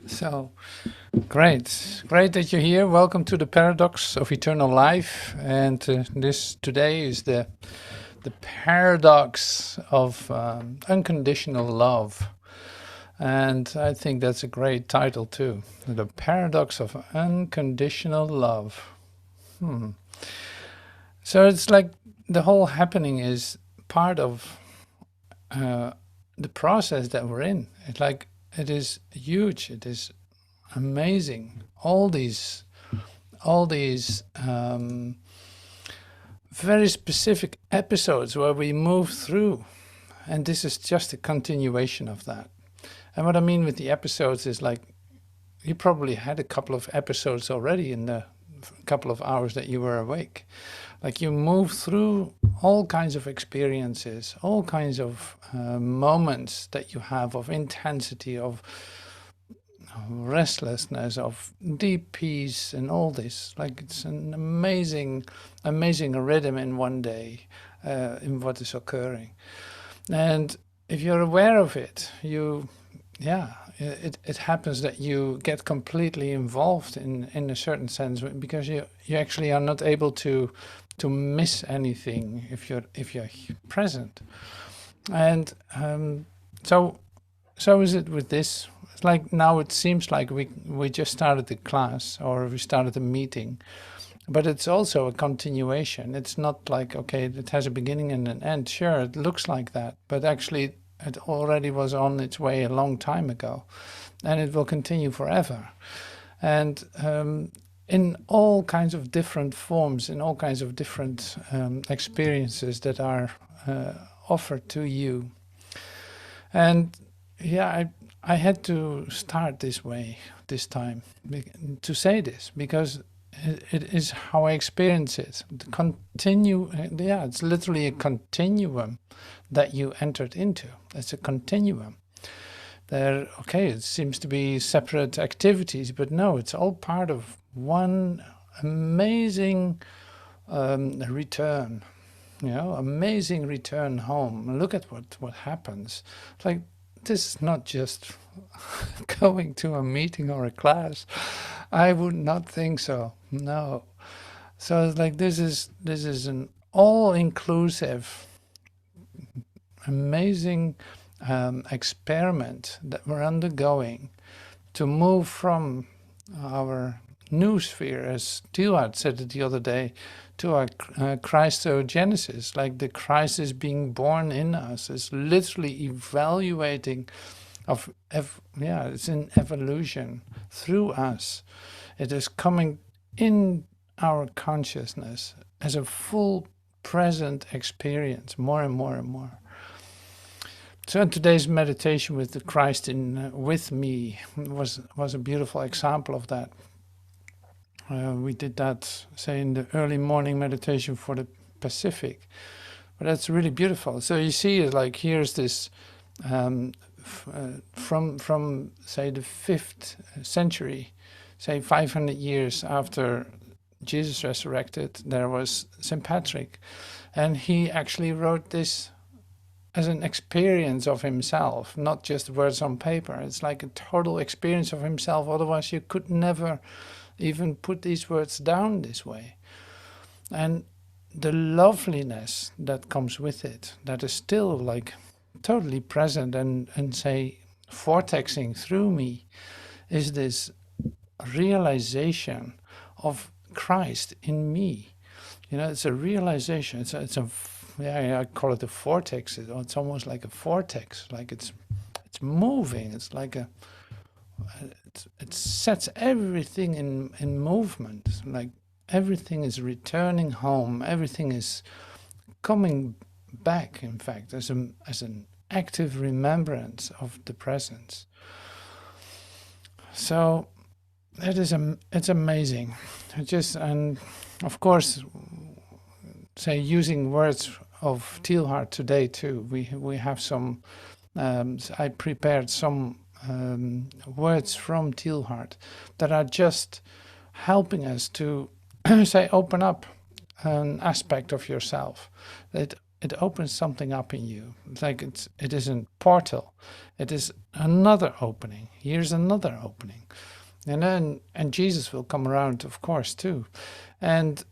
So, great that you're here. Welcome to the Paradox of Eternal Life. And this today is the paradox of unconditional love. And I think that's a great title too. The paradox of unconditional love. So it's like the whole happening is part of the process that we're in. It's like it is huge. It is amazing. All these very specific episodes where we move through, and this is just a continuation of that. And what I mean with the episodes is like you probably had a couple of episodes already in the couple of hours that you were awake. Like you move through all kinds of experiences, all kinds of moments that you have of intensity, of restlessness, of deep peace, and all this. Like it's an amazing rhythm in one day in what is occurring. And if you're aware of it, it happens that you get completely involved in a certain sense, because you actually are not able to miss anything if you're present. And so is it with this. It's like now it seems like we just started the class, or we started the meeting, but it's also a continuation. It's not like, okay, it has a beginning and an end. Sure, it looks like that, but actually it already was on its way a long time ago, and it will continue forever. And in all kinds of different forms, in all kinds of different experiences that are offered to you. And yeah, I had to start this way this time to say this, because it is how I experience it. It's literally a continuum that you entered into. It's a continuum. It seems to be separate activities, but no, it's all part of one amazing return. Amazing return home. Look at what happens. It's like, this is not just going to a meeting or a class. I would not think so. No. So it's like this is an all-inclusive, amazing experiment that we're undergoing to move from our new sphere, as Teilhard said it the other day, to our Christogenesis. Like the Christ is being born in us. It's literally evaluating it's in evolution through us. It is coming in our consciousness as a full present experience, more and more and more. So in today's meditation with the Christ with me was a beautiful example of that. We did that, say, in the early morning meditation for the Pacific. But that's really beautiful. So you see, like, here's this from say the 5th century, say 500 years after Jesus resurrected, there was St. Patrick, and he actually wrote this as an experience of himself, not just words on paper. It's like a total experience of himself. Otherwise you could never even put these words down this way. And the loveliness that comes with it, that is still like totally present and say vortexing through me, is this realization of Christ in me. It's a realization. I call it a vortex. It's almost like a vortex. Like it's moving. It's like it sets everything in movement. Like everything is returning home. Everything is coming back, in fact, as an active remembrance of the presence. So it's amazing. And of course, say, using words of Teilhard today too, we have some. I prepared some words from Teilhard that are just helping us to say open up an aspect of yourself. It it opens something up in you. It's like it is a portal. It is another opening. Here's another opening. And Jesus will come around, of course, too. And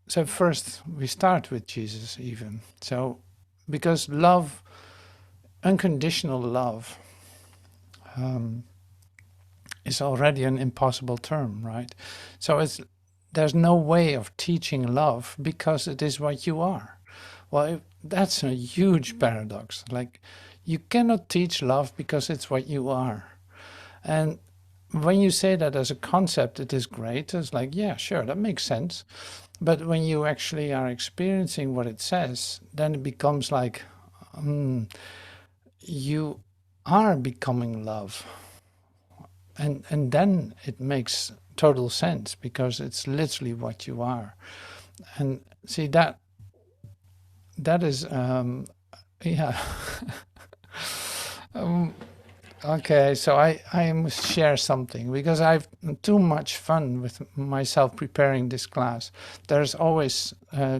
so first we start with Jesus even. So because love, unconditional love, is already an impossible term, right? So there's no way of teaching love because it is what you are. Well, that's a huge paradox. Like, you cannot teach love because it's what you are. And when you say that as a concept, it is great. It's like, yeah, sure, that makes sense. But when you actually are experiencing what it says, then it becomes like, you are becoming love. And then it makes total sense because it's literally what you are. And see, that is, yeah. Okay, so I must share something because I've too much fun with myself preparing this class. There's always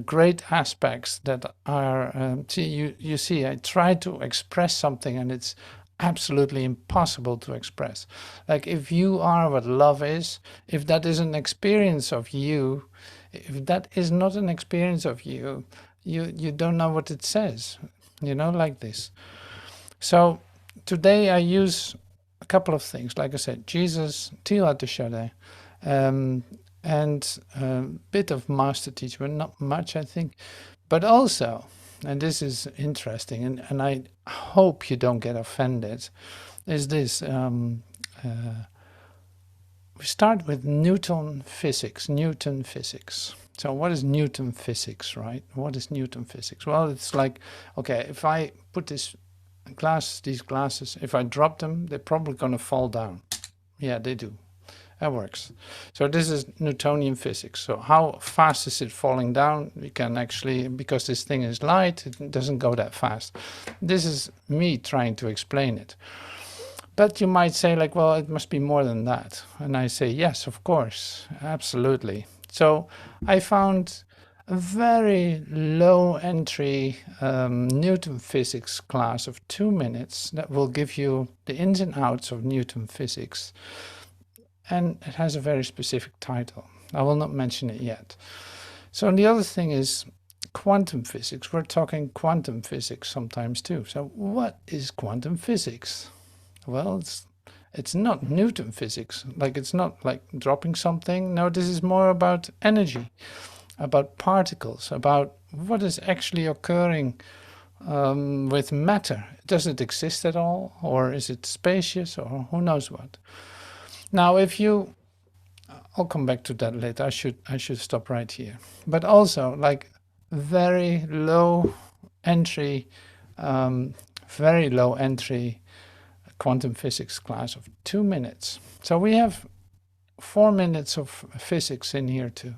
great aspects that are, you see, I try to express something and it's absolutely impossible to express. Like, if you are what love is, if that is an experience of you, if that is not an experience of you, you don't know what it says, like this. So today I use a couple of things. Like I said, Jesus, Teilhard de Chardin, and a bit of master teacher, but not much, I think. But also, and this is interesting, and I hope you don't get offended, is this. We start with Newton physics. So what is Newton physics, right? What is Newton physics? Well, it's like, okay, if I put these glasses, if I drop them, they're probably going to fall down. Yeah, they do. That works. So this is Newtonian physics. So how fast is it falling down? We can actually, because this thing is light, it doesn't go that fast. This is me trying to explain it. But you might say, like, well, it must be more than that. And I say, yes, of course, absolutely. So I found a very low entry Newton physics class of 2 minutes that will give you the ins and outs of Newton physics. And it has a very specific title. I will not mention it yet. So the other thing is quantum physics. We're talking quantum physics sometimes too. So what is quantum physics? Well, it's not Newton physics. Like, it's not like dropping something. No, this is more about energy, about particles, about what is actually occurring with matter. Does it exist at all? Or is it spacious? Or who knows what? Now, I'll come back to that later. I should stop right here. But also, like, very low entry quantum physics class of 2 minutes. So we have 4 minutes of physics in here too.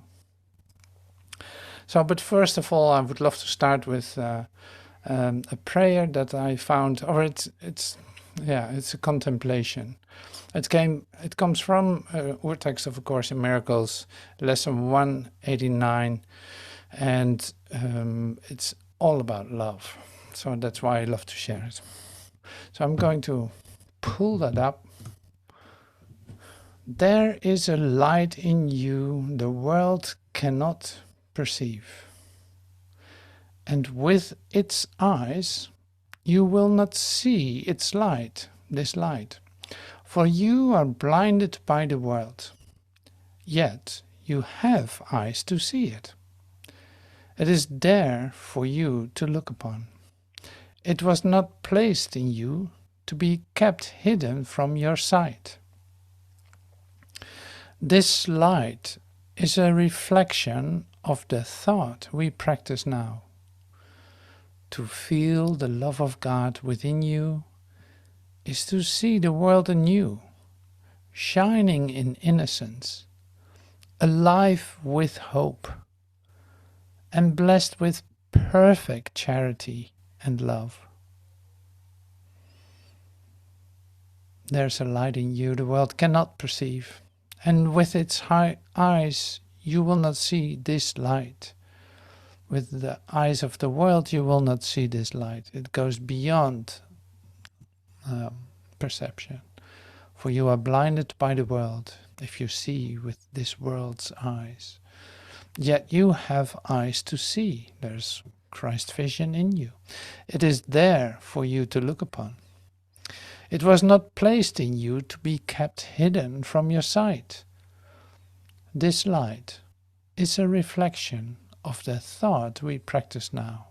So, but first of all, I would love to start with a prayer that I found, or it's a contemplation. It comes from Urtext of A Course in Miracles, lesson 189, and it's all about love. So that's why I love to share it. So I'm going to pull that up. There is a light in you the world cannot perceive. And with its eyes, you will not see its light, this light. For you are blinded by the world. Yet you have eyes to see it. It is there for you to look upon. It was not placed in you to be kept hidden from your sight. This light is a reflection of the thought we practice now. To feel the love of God within you is to see the world anew, shining in innocence, alive with hope, and blessed with perfect charity and love. There's a light in you the world cannot perceive, and with its high eyes you will not see this light. with the eyes of the world, you will not see this light. It goes beyond perception. For you are blinded by the world if you see with this world's eyes. Yet you have eyes to see. There's Christ vision in you. It is there for you to look upon. It was not placed in you to be kept hidden from your sight. This light is a reflection of the thought we practice now.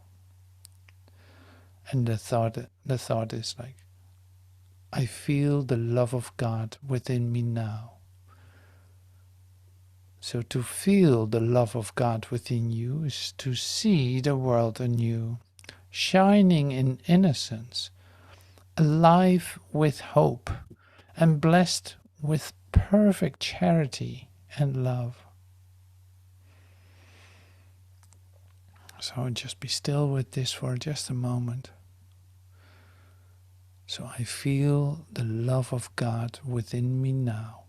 And the thought is like, I feel the love of God within me now. So to feel the love of God within you is to see the world anew, shining in innocence, alive with hope, and blessed with perfect charity and love. So just be still with this for just a moment. So I feel the love of God within me now.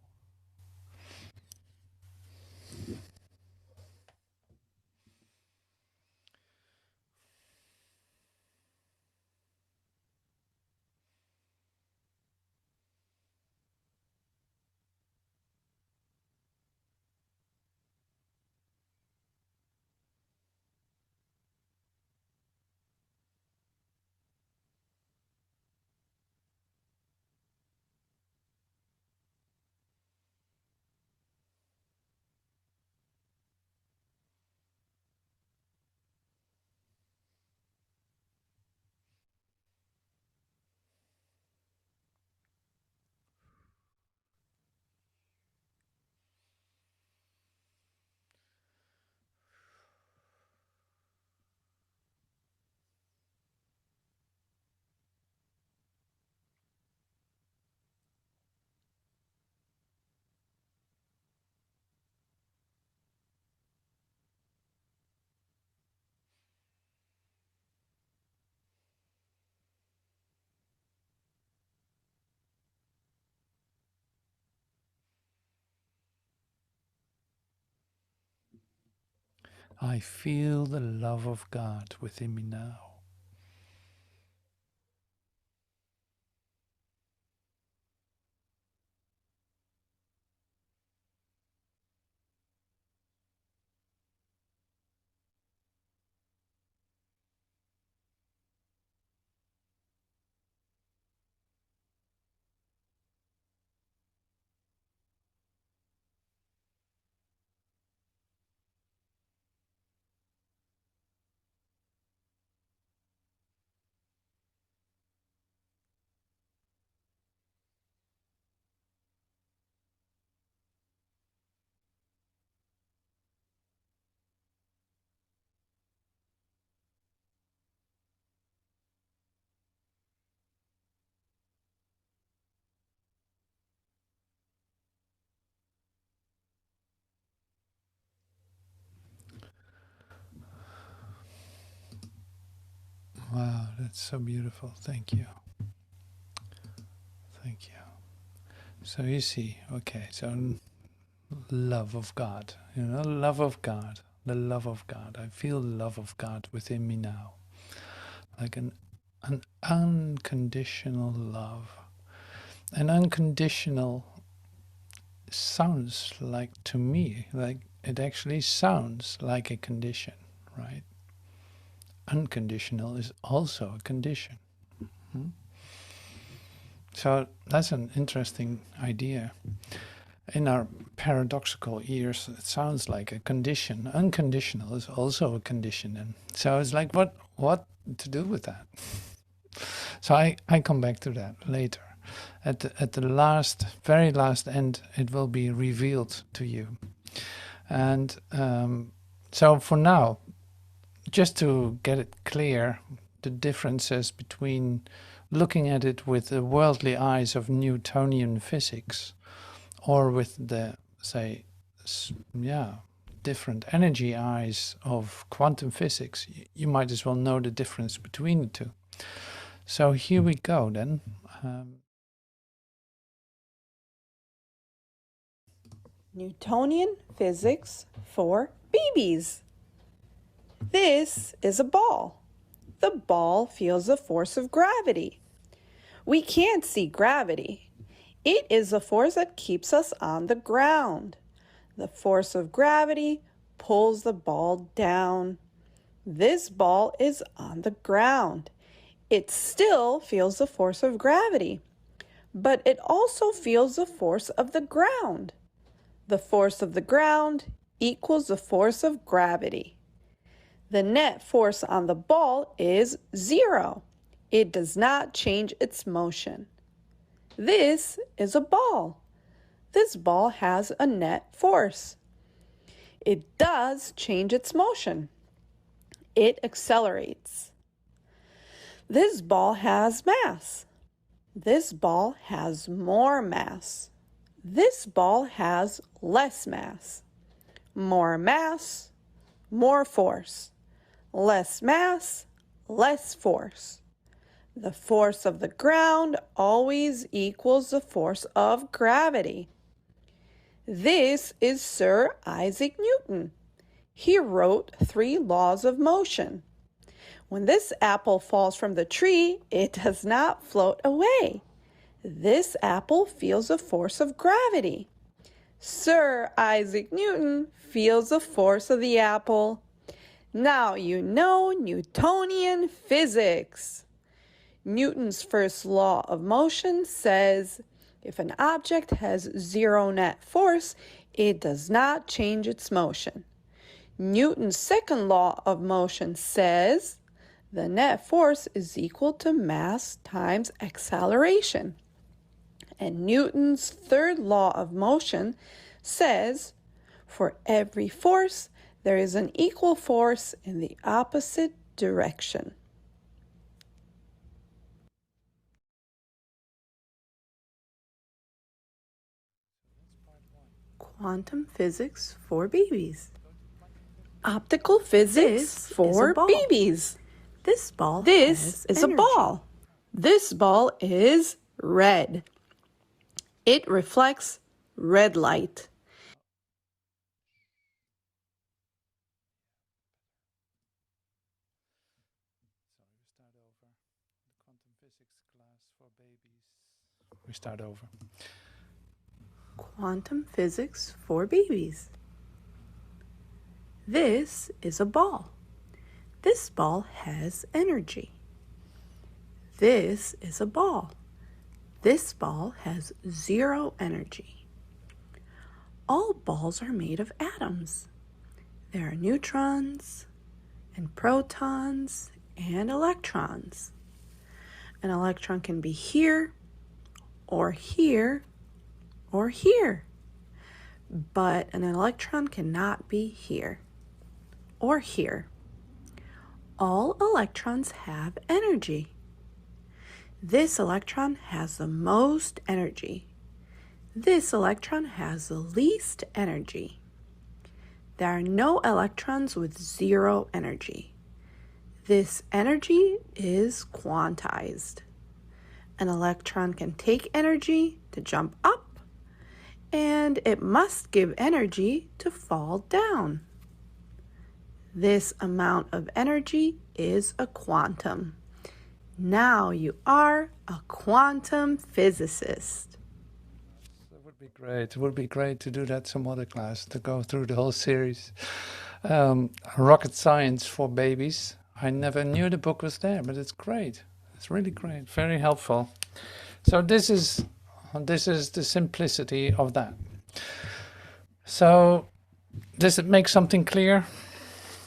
I feel the love of God within me now. Wow, that's so beautiful. Thank you. Thank you. So you see, okay, so love of God, love of God, the love of God. I feel the love of God within me now, like an unconditional love. And unconditional sounds like, to me, like it actually sounds like a condition, right? Unconditional is also a condition. Hmm? So that's an interesting idea. In our paradoxical ears, it sounds like a condition. Unconditional is also a condition. And so it's like, what to do with that? So I come back to that later. At the last, very last end, it will be revealed to you. And so for now, just to get it clear, the differences between looking at it with the worldly eyes of Newtonian physics or with the, say, different energy eyes of quantum physics, you might as well know the difference between the two. So here we go then. Newtonian Physics for babies. This is a ball. The ball feels the force of gravity. We can't see gravity. It is the force that keeps us on the ground. The force of gravity pulls the ball down. This ball is on the ground. It still feels the force of gravity, but it also feels the force of the ground. The force of the ground equals the force of gravity. The net force on the ball is 0. It does not change its motion. This is a ball. This ball has a net force. It does change its motion. It accelerates. This ball has mass. This ball has more mass. This ball has less mass. More mass, more force. Less mass, less force. The force of the ground always equals the force of gravity. This is Sir Isaac Newton. He wrote 3 laws of motion. When this apple falls from the tree, it does not float away. This apple feels the force of gravity. Sir Isaac Newton feels the force of the apple. Now you know Newtonian physics. Newton's first law of motion says, if an object has 0 net force, it does not change its motion. Newton's second law of motion says, the net force is equal to mass times acceleration. And Newton's third law of motion says, for every force, there is an equal force in the opposite direction. Quantum physics for babies. Optical physics for babies. This ball is a ball. This ball is red. It reflects red light. We start over. Quantum physics for babies. This is a ball. This ball has energy. This is a ball. This ball has 0 energy. All balls are made of atoms. There are neutrons and protons and electrons. An electron can be here or here or here, but an electron cannot be here or here. All electrons have energy. This electron has the most energy. This electron has the least energy. There are no electrons with 0 energy. This energy is quantized. An electron can take energy to jump up, and it must give energy to fall down. This amount of energy is a quantum. Now you are a quantum physicist. That would be great. It would be great to do that some other class, to go through the whole series. Rocket Science for Babies. I never knew the book was there, but it's great. It's really great, very helpful. So this is the simplicity of that. So does it make something clear?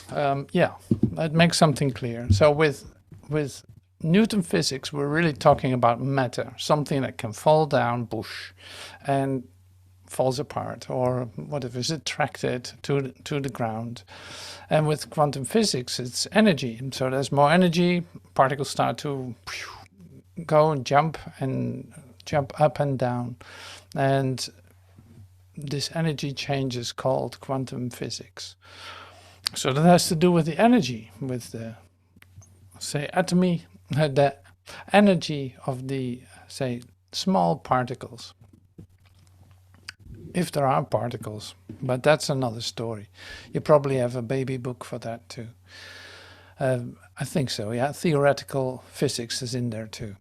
Yeah, it makes something clear. So with Newton physics, we're really talking about matter, something that can fall down, bush, and falls apart, or whatever is attracted to the ground. And with quantum physics, it's energy. And so there's more energy, particles start to go and jump up and down. And this energy change is called quantum physics. So that has to do with the energy, with the, say, atomy, the energy of the, say, small particles. if there are particles, but that's another story. You probably have a baby book for that too. I think so, yeah. Theoretical physics is in there too.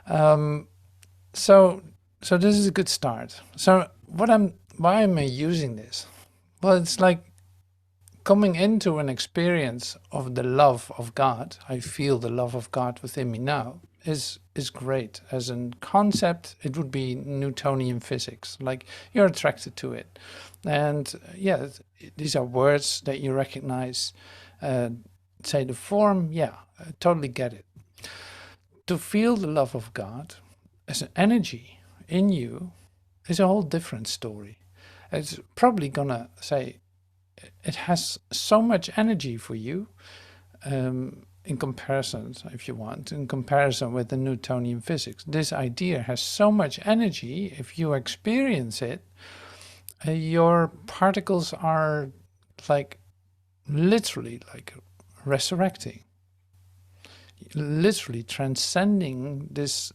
So this is a good start. So why am I using this? Well, it's like coming into an experience of the love of God. I feel the love of God within me now is great. As a concept, it would be Newtonian physics. Like, you're attracted to it. And yeah, these are words that you recognize. Say the form, yeah, I totally get it. To feel the love of God as an energy in you is a whole different story. It's probably gonna say it has so much energy for you, in comparison, if you want, in comparison with the Newtonian physics. This idea has so much energy. If you experience it, your particles are like literally like resurrecting, literally transcending this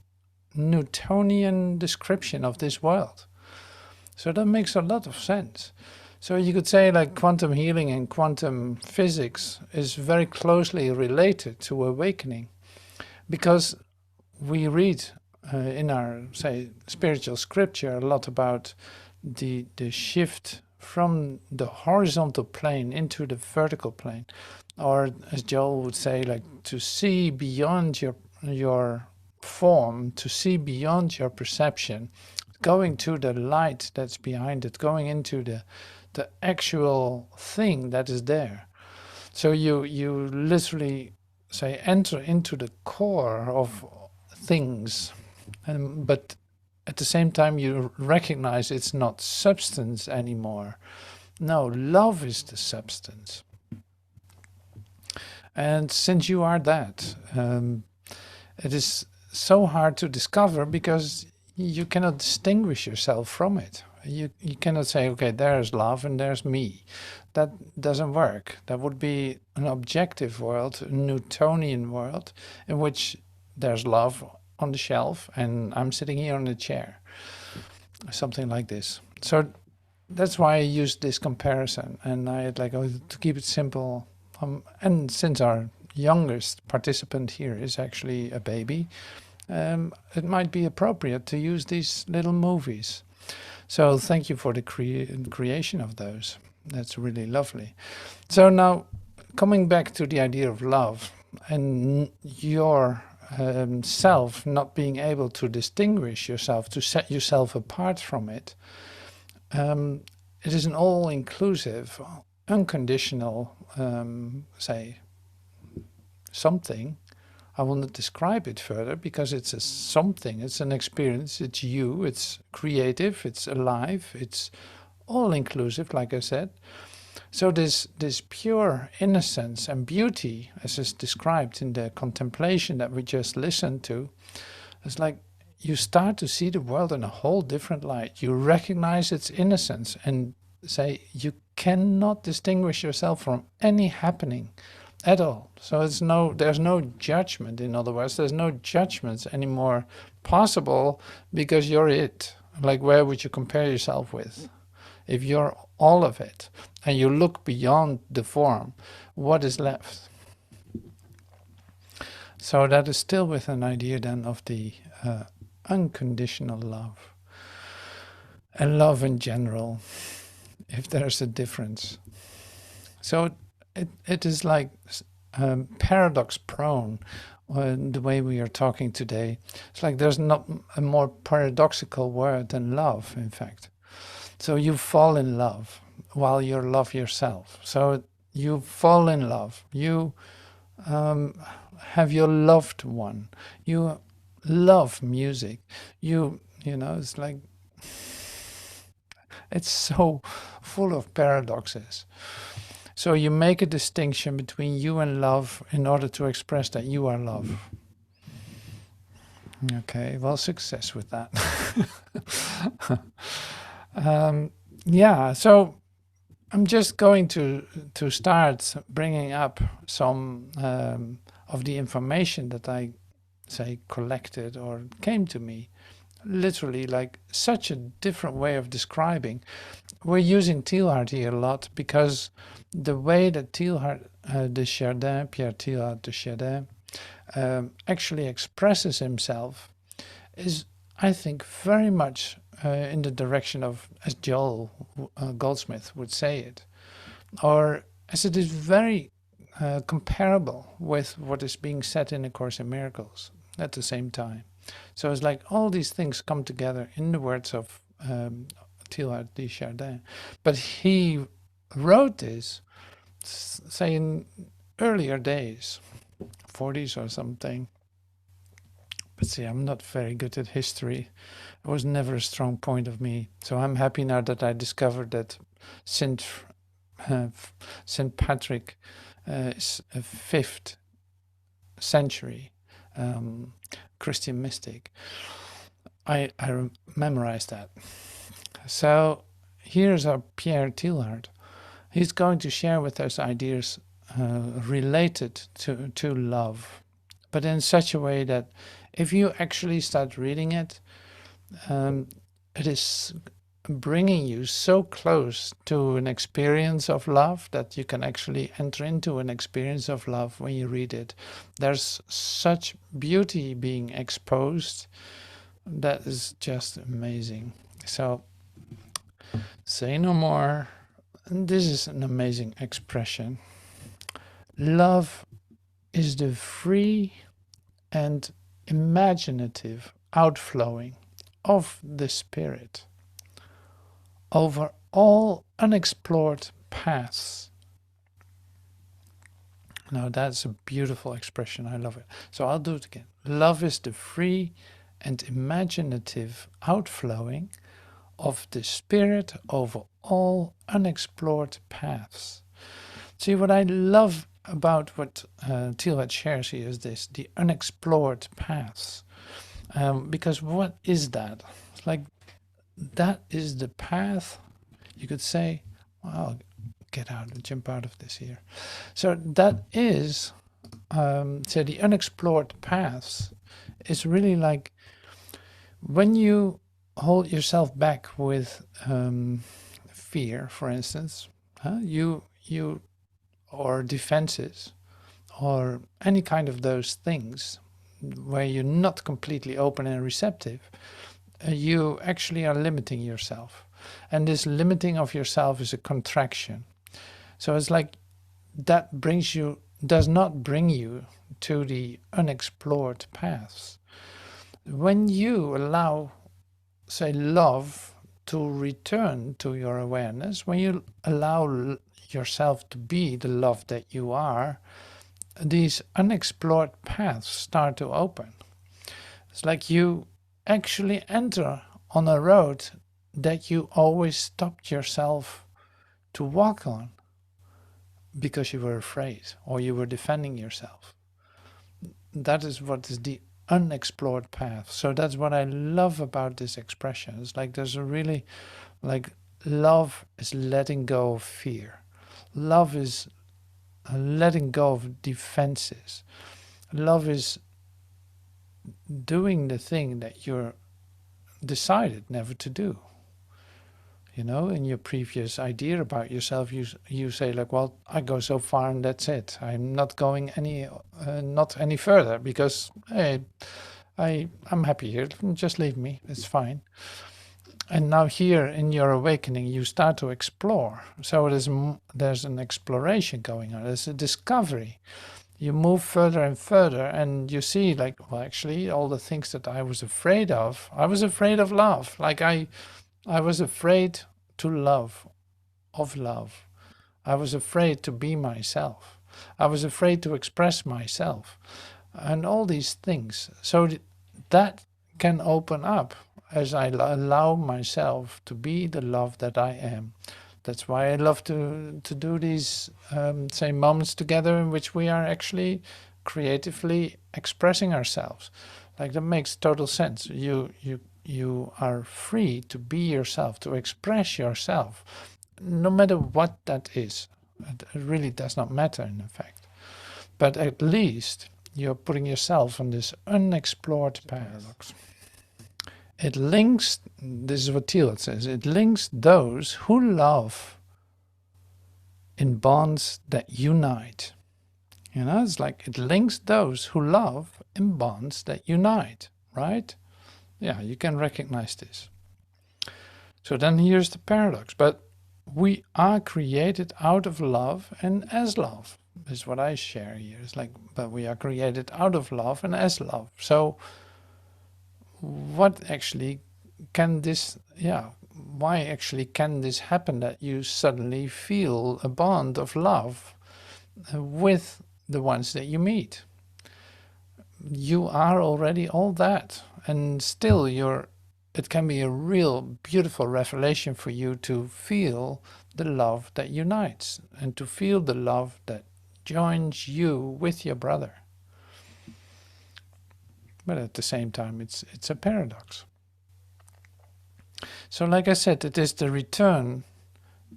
Newtonian description of this world. So that makes a lot of sense. So you could say like quantum healing and quantum physics is very closely related to awakening, because we read in our, say, spiritual scripture a lot about the shift from the horizontal plane into the vertical plane, or as Joel would say, like to see beyond your form, to see beyond your perception, going to the light that's behind it, going into the actual thing that is there. So you literally, say, enter into the core of things, but at the same time you recognize it's not substance anymore. No, love is the substance. And since you are that, it is so hard to discover because you cannot distinguish yourself from it. You cannot say, okay, there's love and there's me. That doesn't work. That would be an objective world, a Newtonian world, in which there's love on the shelf and I'm sitting here on a chair, something like this. So that's why I used this comparison, and I had like, to keep it simple. And since our youngest participant here is actually a baby, it might be appropriate to use these little movies. So thank you for the creation of those. That's really lovely. So now, coming back to the idea of love and your self not being able to distinguish yourself, to set yourself apart from it, it is an all-inclusive, unconditional, say, something. I will not describe it further because it's a something, it's an experience, it's you, it's creative, it's alive, it's all-inclusive, like I said. So this pure innocence and beauty, as is described in the contemplation that we just listened to, it's like you start to see the world in a whole different light. You recognize its innocence and say you cannot distinguish yourself from any happening at all. So there's no judgment. In other words, there's no judgments anymore possible because you're it. Like, where would you compare yourself with? If you're all of it and you look beyond the form, what is left? So that is still with an idea then of the unconditional love and love in general, if there's a difference. So it is like paradox prone, the way we are talking today. It's like there's not a more paradoxical word than love, in fact. So you fall in love while you love yourself. So you fall in love. You have your loved one. You love music. You know, it's like, it's so full of paradoxes. So you make a distinction between you and love in order to express that you are love. Okay, well, success with that. Yeah, so I'm just going to start bringing up some of the information that I, say, collected or came to me literally like such a different way of describing. We're using Teilhard here a lot because the way that Teilhard de Chardin, Pierre Teilhard de Chardin, actually expresses himself is, I think, very much in the direction of, as Joel Goldsmith would say it, or as it is very comparable with what is being said in A Course in Miracles at the same time. So it's like all these things come together in the words of Teilhard de Chardin. But he wrote this, say, in earlier days, 40s or something. But see, I'm not very good at history. It was never a strong point of me. So I'm happy now that I discovered that Saint Patrick is a 5th century Christian mystic. I memorized that. So here's our Pierre Teilhard. He's going to share with us ideas related to love, but in such a way that if you actually start reading it, it is bringing you so close to an experience of love that you can actually enter into an experience of love when you read it. There's such beauty being exposed that is just amazing. So, say no more. This is an amazing expression. Love is the free and imaginative outflowing of the Spirit over all unexplored paths. Now that's a beautiful expression. I love it. So I'll do it again. Love is the free and imaginative outflowing of the Spirit over all unexplored paths. See, what I love about what Teilhard shares here is this, the unexplored paths. Because what is that? It's like, that is the path, you could say, well, get out, jump out of this here. So that is, so the unexplored paths is really like when you hold yourself back with fear, for instance, you or defenses, or any kind of those things where you're not completely open and receptive, you actually are limiting yourself. And this limiting of yourself is a contraction. So it's like that does not bring you to the unexplored paths. When you allow, say, love to return to your awareness, when you allow yourself to be the love that you are, these unexplored paths start to open. It's like you actually enter on a road that you always stopped yourself to walk on because you were afraid or you were defending yourself. That is what is the unexplored path. So that's what I love about this expression. It's like there's a really, like, love is letting go of fear. Love is letting go of defenses. Love is doing the thing that you're decided never to do. You know, in your previous idea about yourself, you say like, well, I go so far and that's it. I'm not going not any further because hey, I'm happy here. Just leave me. It's fine. And now here in your awakening, you start to explore. So there's an exploration going on. There's a discovery. You move further and further, and you see, like, well, actually, all the things that I was afraid of love. Like I was afraid to love, of love. I was afraid to be myself. I was afraid to express myself, and all these things. So that can open up as I allow myself to be the love that I am. That's why I love to do these, say, moments together in which we are actually creatively expressing ourselves. Like, that makes total sense. You are free to be yourself, to express yourself, no matter what that is. It really does not matter, in fact. But at least you're putting yourself on this unexplored path. it links, this is what Teilhard says, it links those who love in bonds that unite. You know, it's like it links those who love in bonds that unite, right? Yeah, you can recognize this. So then here's the paradox. But we are created out of love and as love. Is what I share here. It's like, but we are created out of love and as love. So what actually can this, why actually can this happen that you suddenly feel a bond of love with the ones that you meet? You are already all that, and still it can be a real beautiful revelation for you to feel the love that unites and to feel the love that joins you with your brother. But at the same time, it's a paradox. So like I said, it is the return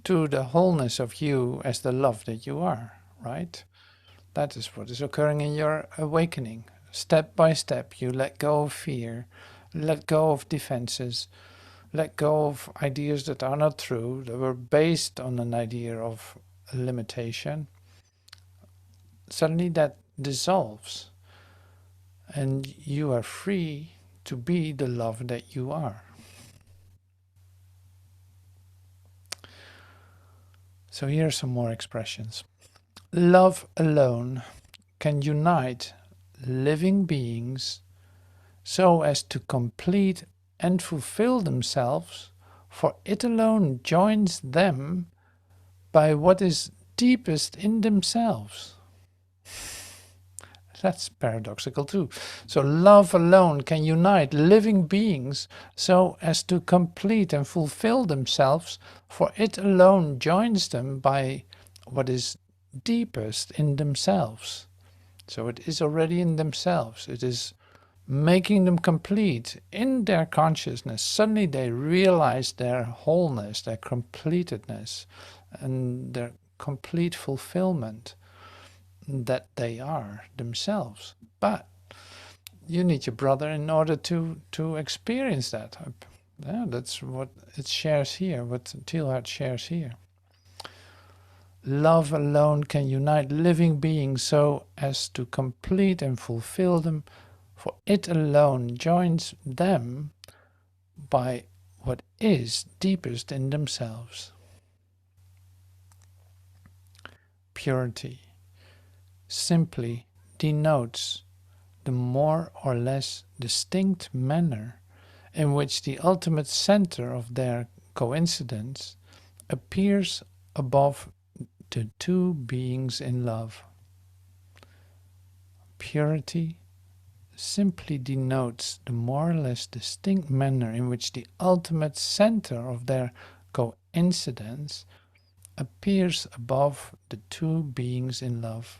to the wholeness of you as the love that you are, right? That is what is occurring in your awakening. Step by step, you let go of fear, let go of defenses, let go of ideas that are not true, that were based on an idea of limitation. Suddenly that dissolves, and you are free to be the love that you are. So here are some more expressions. Love alone can unite living beings so as to complete and fulfill themselves, for it alone joins them by what is deepest in themselves. That's paradoxical too. So love alone can unite living beings so as to complete and fulfill themselves, for it alone joins them by what is deepest in themselves. So it is already in themselves. It is making them complete in their consciousness. Suddenly they realize their wholeness, their completedness, and their complete fulfillment that they are themselves. But you need your brother in order to experience that. Yeah, that's what it shares here, what Teilhard shares here. Love alone can unite living beings so as to complete and fulfill them, for it alone joins them by what is deepest in themselves. Purity simply denotes the more or less distinct manner in which the ultimate center of their coincidence appears above the two beings in love. Purity simply denotes the more or less distinct manner in which the ultimate center of their coincidence appears above the two beings in love.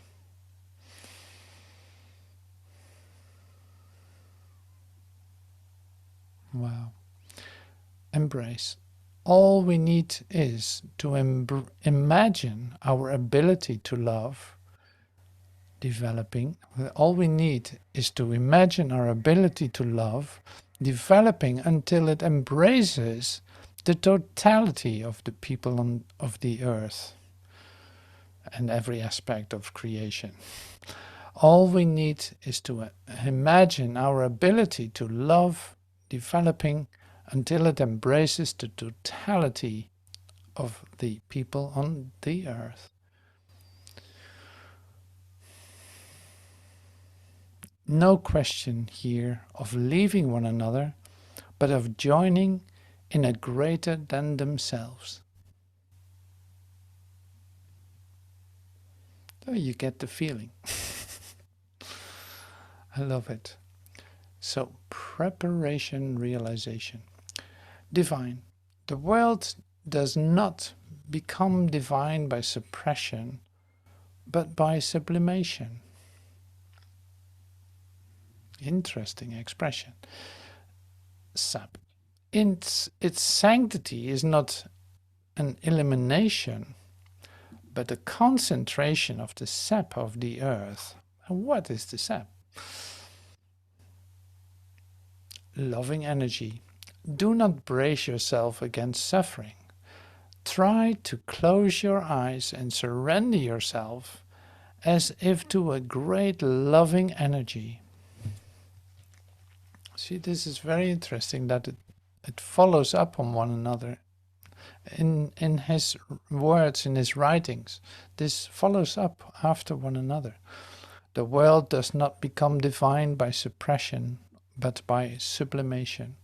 Wow. Embrace. All we need is to imagine our ability to love developing. All we need is to imagine our ability to love developing until it embraces the totality of the people of the earth and every aspect of creation. All we need is to imagine our ability to love developing until it embraces the totality of the people on the earth. No question here of leaving one another, but of joining in a greater than themselves. So you get the feeling. I love it. So, preparation, realization. Divine. The world does not become divine by suppression, but by sublimation. Interesting expression. Sap. Its sanctity is not an elimination, but a concentration of the sap of the earth. And what is the sap? Loving energy, do not brace yourself against suffering. Try to close your eyes and surrender yourself as if to a great loving energy. See, this is very interesting that it follows up on one another. In his words, in his writings, this follows up after one another. The world does not become divine by suppression, but by sublimation.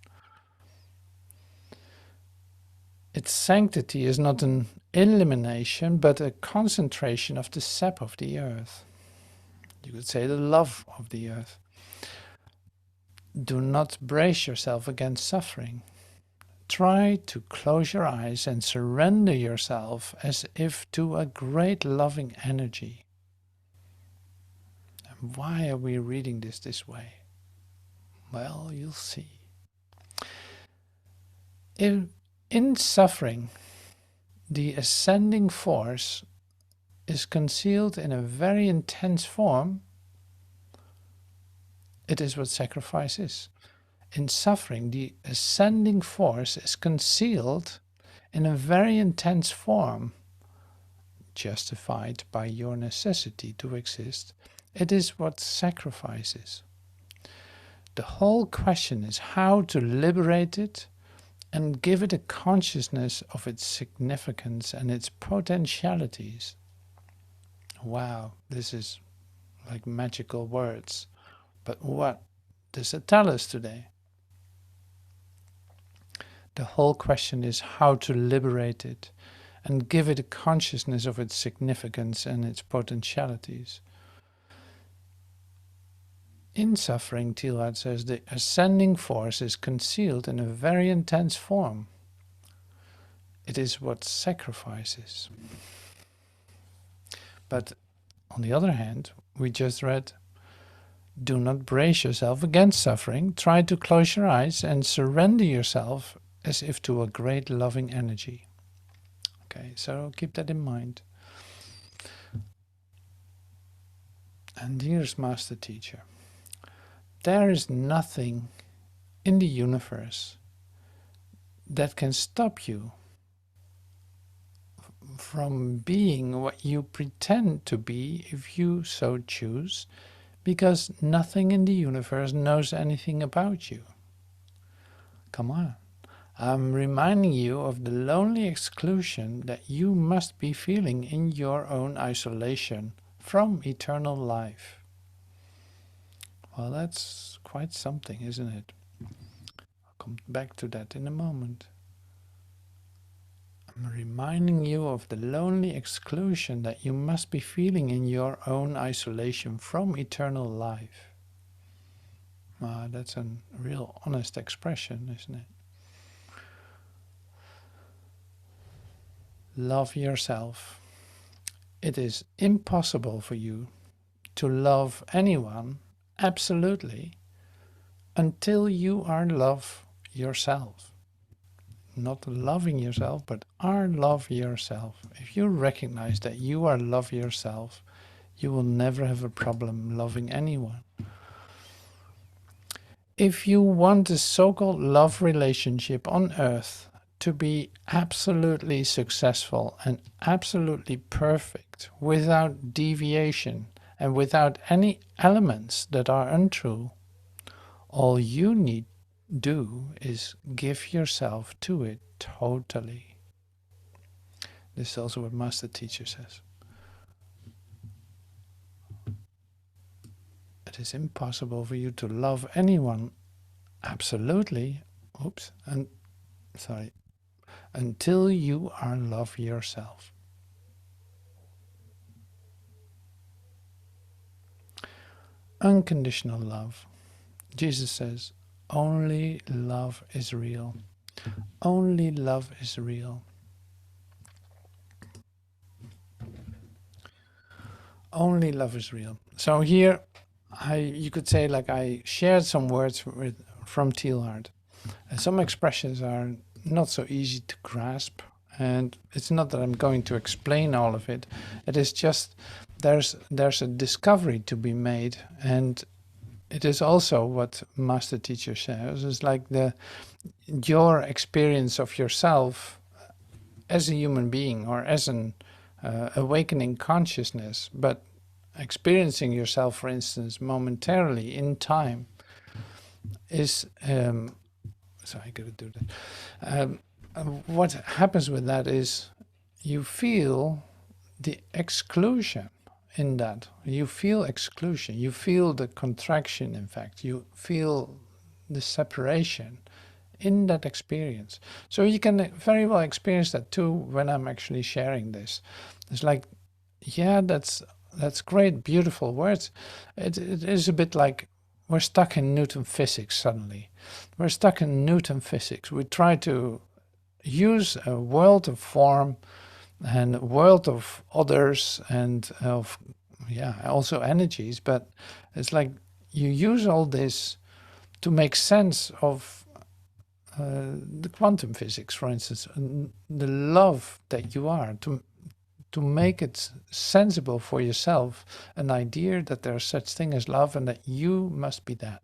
Its sanctity is not an elimination, but a concentration of the sap of the earth. You could say the love of the earth. Do not brace yourself against suffering. Try to close your eyes and surrender yourself as if to a great loving energy. And why are we reading this way? Well, you'll see. In suffering, the ascending force is concealed in a very intense form. It is what sacrifice is. In suffering, the ascending force is concealed in a very intense form, justified by your necessity to exist. It is what sacrifice is. The whole question is how to liberate it and give it a consciousness of its significance and its potentialities. Wow, this is like magical words. But what does it tell us today? The whole question is how to liberate it and give it a consciousness of its significance and its potentialities. In suffering, Teilhard says, the ascending force is concealed in a very intense form. It is what sacrifices. But on the other hand, we just read, do not brace yourself against suffering. Try to close your eyes and surrender yourself as if to a great loving energy. Okay, so keep that in mind. And here's Master Teacher. There is nothing in the universe that can stop you from being what you pretend to be if you so choose, because nothing in the universe knows anything about you. Come on. I'm reminding you of the lonely exclusion that you must be feeling in your own isolation from eternal life. Well, that's quite something, isn't it? I'll come back to that in a moment. I'm reminding you of the lonely exclusion that you must be feeling in your own isolation from eternal life. That's a real honest expression, isn't it? Love yourself. It is impossible for you to love anyone absolutely until you are love yourself. Not loving yourself, but are love yourself. If you recognize that you are love yourself, you will never have a problem loving anyone. If you want a so-called love relationship on earth to be absolutely successful and absolutely perfect, without deviation and without any elements that are untrue, all you need do is give yourself to it totally. This is also what Master Teacher says. It is impossible for you to love anyone absolutely, until you are love yourself. Unconditional love. Jesus says, only love is real. Only love is real. Only love is real. So here, you could say, like, I shared some words from Teilhard. Some expressions are not so easy to grasp, and it's not that I'm going to explain all of it. It is just there's a discovery to be made, and it is also what Master Teacher says, is like your experience of yourself as a human being or as an awakening consciousness, but experiencing yourself, for instance, momentarily in time is, so I gotta do that. What happens with that is you feel the exclusion in that. You feel exclusion, you feel the contraction, in fact, you feel the separation in that experience. So you can very well experience that too when I'm actually sharing this. It's like, yeah, that's great, beautiful words. It is a bit like we're stuck in Newton physics suddenly. We're stuck in Newton physics. We try to use a world of form and a world of others and of, yeah, also energies, but it's like you use all this to make sense of the quantum physics, for instance, and the love that you are, to make it sensible for yourself, an idea that there's such thing as love and that you must be that.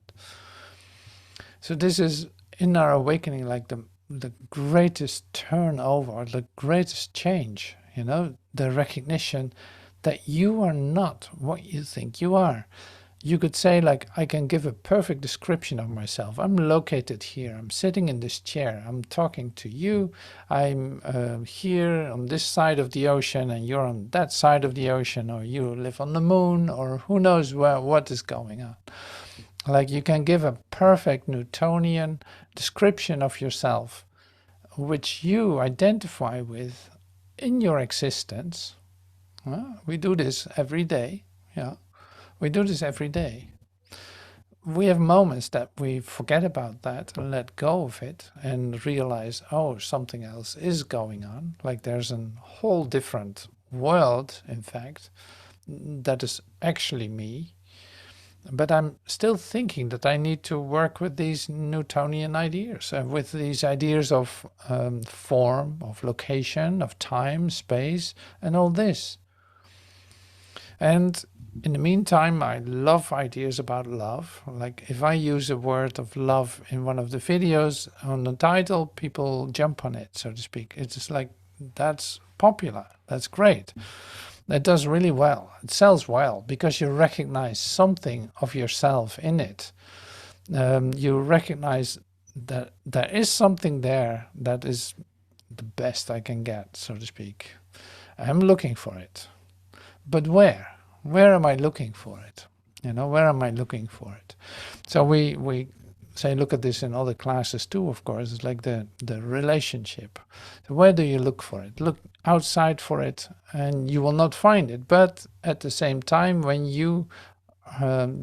So this is, in our awakening, like the greatest turnover, the greatest change, you know, the recognition that you are not what you think you are. You could say, like, I can give a perfect description of myself. I'm located here. I'm sitting in this chair. I'm talking to you. I'm here on this side of the ocean and you're on that side of the ocean, or you live on the moon, or who knows what is going on. Like, you can give a perfect Newtonian description of yourself, which you identify with in your existence. We do this every day. Yeah. We do this every day. We have moments that we forget about that and let go of it and realize, oh, something else is going on. Like there's a whole different world, in fact, that is actually me. But I'm still thinking that I need to work with these Newtonian ideas, with these ideas of form, of location, of time, space, and all this. And in the meantime, I love ideas about love. Like if I use a word of love in one of the videos on the title, people jump on it, so to speak. It's just like, that's popular. That's great. It does really well. It sells well because you recognize something of yourself in it. You recognize that there is something there that is the best I can get, so to speak. I'm looking for it. But where? Where am I looking for it? You know, where am I looking for it? So we say, look at this in other classes too, of course. It's like the relationship. So where do you look for it? Look outside for it and you will not find it. But at the same time, when you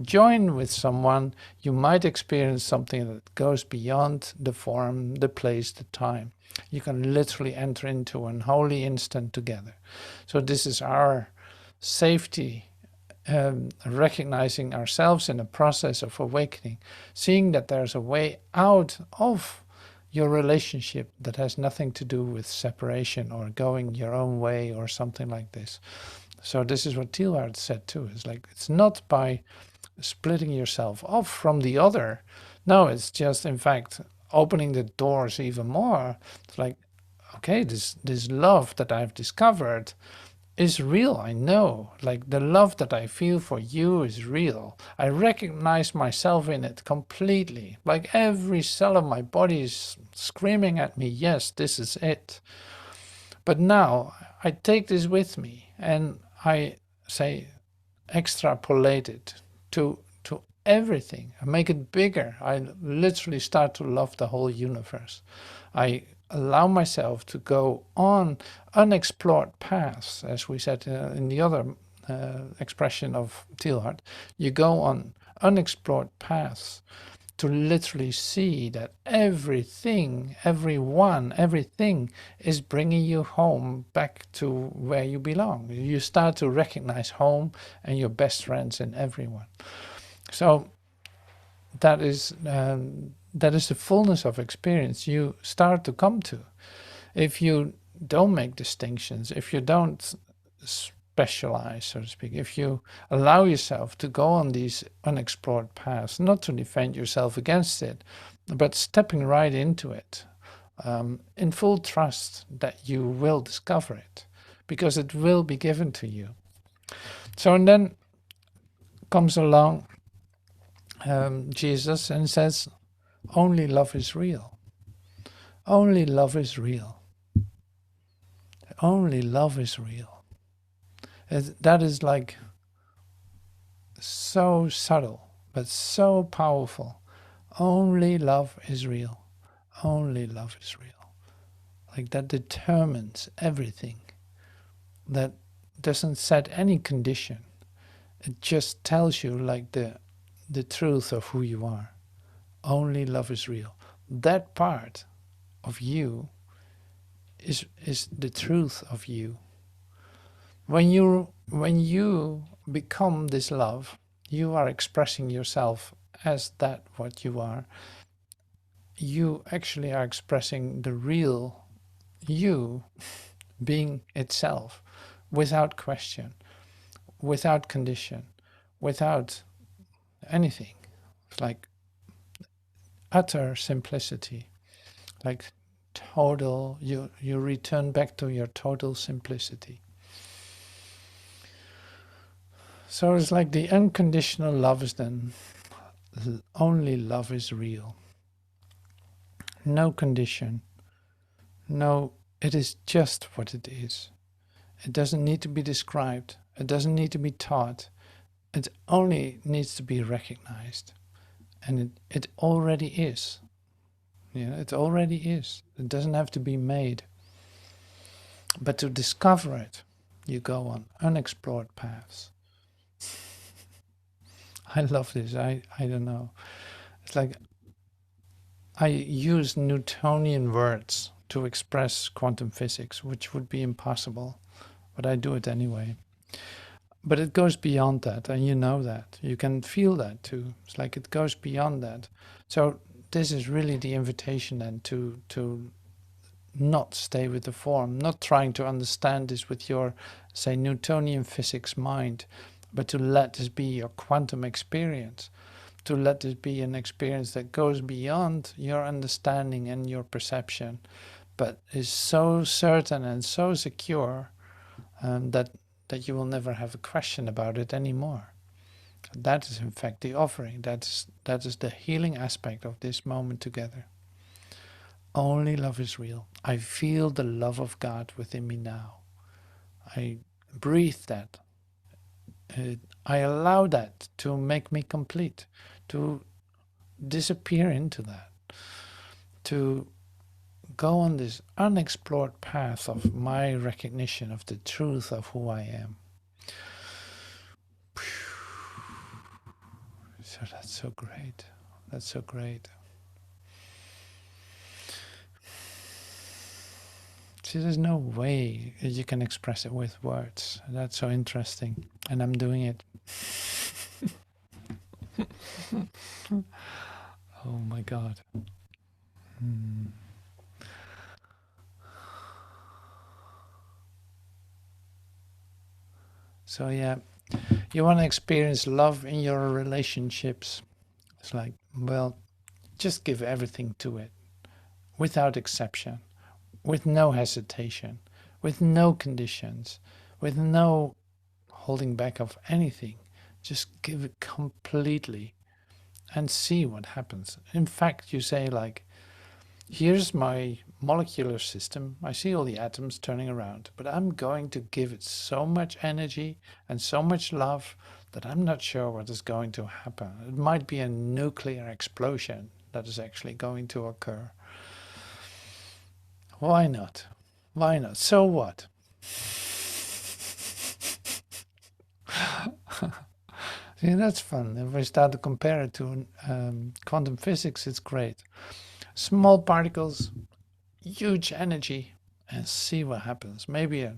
join with someone, you might experience something that goes beyond the form, the place, the time. You can literally enter into an holy instant together. So this is our safety, recognizing ourselves in a process of awakening, seeing that there's a way out of your relationship that has nothing to do with separation or going your own way or something like this. So this is what Teilhard said too. It's like, it's not by splitting yourself off from the other. No, it's just, in fact, opening the doors even more. It's like, okay, this love that I've discovered is real. I know, like the love that I feel for you is real. I recognize myself in it completely. Like every cell of my body is screaming at me, yes, this is it. But now I take this with me and I say, extrapolate it to everything. I make it bigger. I literally start to love the whole universe. I allow myself to go on unexplored paths, as we said in the other expression of Teilhard. You go on unexplored paths to literally see that everything, everyone, everything is bringing you home back to where you belong. You start to recognize home and your best friends and everyone. So that is the fullness of experience you start to come to. If you don't make distinctions, if you don't specialize, so to speak, if you allow yourself to go on these unexplored paths, not to defend yourself against it, but stepping right into it, in full trust that you will discover it, because it will be given to you. So, and then comes along Jesus and says, only love is real. Only love is real. Only love is real. That is like so subtle, but so powerful. Only love is real. Only love is real. Like that determines everything. That doesn't set any condition. It just tells you like the truth of who you are. Only love is real. That part of you is the truth of you. When you become this love, you are expressing yourself as that what you are. You actually are expressing the real you being itself, without question, without condition, without anything. It's like utter simplicity, like total, you return back to your total simplicity. So it's like the unconditional love is then, only love is real. No condition, no, it is just what it is. It doesn't need to be described, it doesn't need to be taught, it only needs to be recognized. And it already is. Yeah, it already is. It doesn't have to be made. But to discover it, you go on unexplored paths. I love this. I don't know. It's like I use Newtonian words to express quantum physics, which would be impossible, but I do it anyway. But it goes beyond that, and you know that. You can feel that too. It's like it goes beyond that. So this is really the invitation then to not stay with the form, not trying to understand this with your, say, Newtonian physics mind, but to let this be your quantum experience, to let this be an experience that goes beyond your understanding and your perception, but is so certain and so secure that you will never have a question about it anymore. That is in fact the offering. That is the healing aspect of this moment together. Only love is real. I feel the love of God within me now. I breathe that. I allow that to make me complete, to disappear into that, to go on this unexplored path of my recognition of the truth of who I am. So that's so great. That's so great. See, there's no way that you can express it with words. That's so interesting. And I'm doing it. Oh my God. So yeah, you want to experience love in your relationships. It's like, well, just give everything to it, without exception, with no hesitation, with no conditions, with no holding back of anything. Just give it completely and see what happens. In fact, you say like, here's my molecular system. I see all the atoms turning around, but I'm going to give it so much energy and so much love that I'm not sure what is going to happen. It might be a nuclear explosion that is actually going to occur. Why not? Why not? So what? See, that's fun. If we start to compare it to quantum physics, it's great. Small particles, huge energy, and see what happens. Maybe a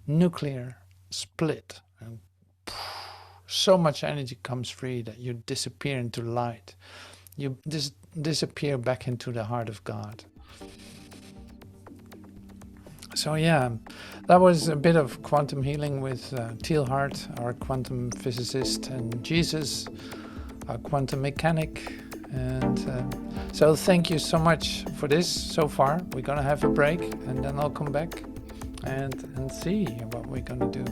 nuclear split, and so much energy comes free that you disappear into light. You disappear back into the heart of God. So yeah, that was a bit of quantum healing with Teilhard, our quantum physicist, and Jesus, our quantum mechanic. And so thank you so much for this so far. We're gonna have a break and then I'll come back and see what we're gonna do.